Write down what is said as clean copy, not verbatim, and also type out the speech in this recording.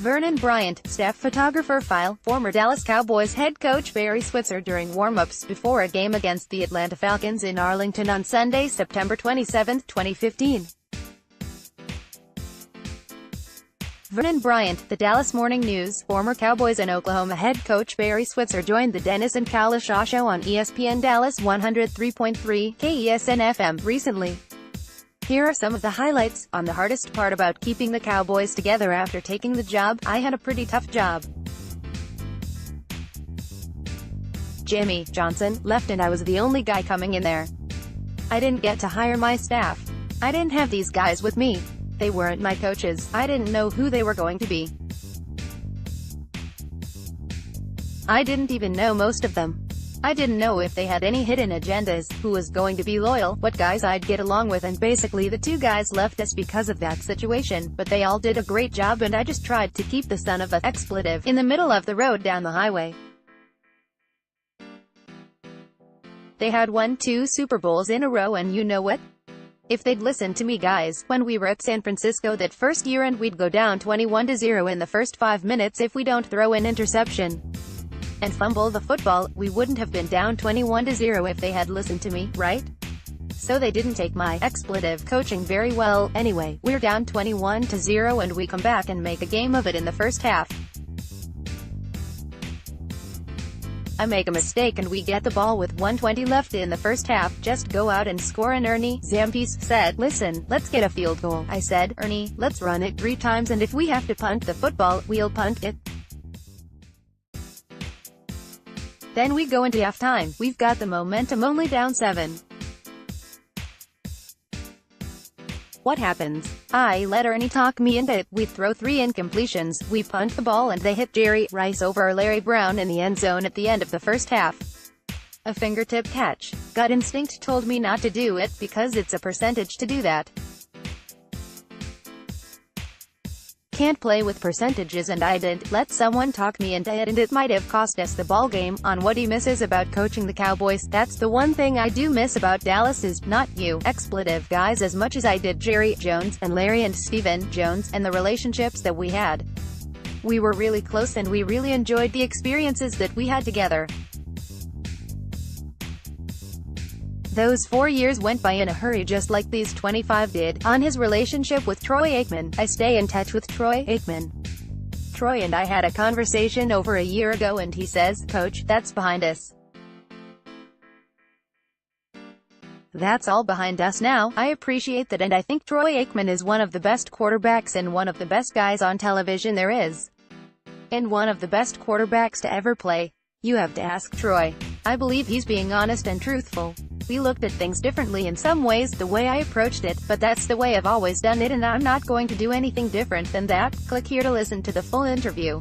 Vernon Bryant, staff photographer file, former Dallas Cowboys head coach Barry Switzer during warm-ups before a game against the Atlanta Falcons in Arlington on Sunday, September 27, 2015. Vernon Bryant, the Dallas Morning News, former Cowboys and Oklahoma head coach Barry Switzer joined the Dennis and Cowlishaw show on ESPN Dallas 103.3 KESN-FM recently. Here are some of the highlights. On the hardest part about keeping the Cowboys together after taking the job, I had a pretty tough job. Jimmy Johnson left and I was the only guy coming in there. I didn't get to hire my staff. I didn't have these guys with me. They weren't my coaches. I didn't know who they were going to be. I didn't even know most of them. I didn't know if they had any hidden agendas, who was going to be loyal, what guys I'd get along with, and basically the two guys left us because of that situation, but they all did a great job and I just tried to keep the son of a expletive in the middle of the road down the highway. They had won 2 Super Bowls in a row, and you know what? If they'd listened to me guys, when we were at San Francisco that first year and we'd go down 21-0 in the first 5 minutes if we don't throw an interception and fumble the football, we wouldn't have been down 21-0 if they had listened to me, right? So they didn't take my expletive coaching very well. Anyway, we're down 21-0 and we come back and make a game of it in the first half. I make a mistake and we get the ball with 1:20 left in the first half. Just go out and score. And Ernie Zampese said, "Listen, let's get a field goal." I said, "Ernie, let's run it 3 times and if we have to punt the football, we'll punt it." Then we go into halftime. We've got the momentum, only down 7. What happens? I let Ernie talk me into it. We throw 3 incompletions, we punt the ball and they hit Jerry Rice over Larry Brown in the end zone at the end of the first half. A fingertip catch. Gut instinct told me not to do it because it's a percentage to do that. Can't play with percentages and I didn't let someone talk me into it, and it might have cost us the ball game. On what he misses about coaching the Cowboys, that's the one thing I do miss about Dallas is, not you expletive guys as much as I did Jerry Jones and Larry and Stephen Jones, and the relationships that we had. We were really close and we really enjoyed the experiences that we had together. Those 4 years went by in a hurry just like these 25 did. On his relationship with Troy Aikman, I stay in touch with Troy Aikman. Troy and I had a conversation over a year ago and he says, "Coach, that's behind us. That's all behind us now." I appreciate that, and I think Troy Aikman is one of the best quarterbacks and one of the best guys on television there is. And one of the best quarterbacks to ever play. You have to ask Troy. I believe he's being honest and truthful. We looked at things differently in some ways, the way I approached it, but that's the way I've always done it and I'm not going to do anything different than that. Click here to listen to the full interview.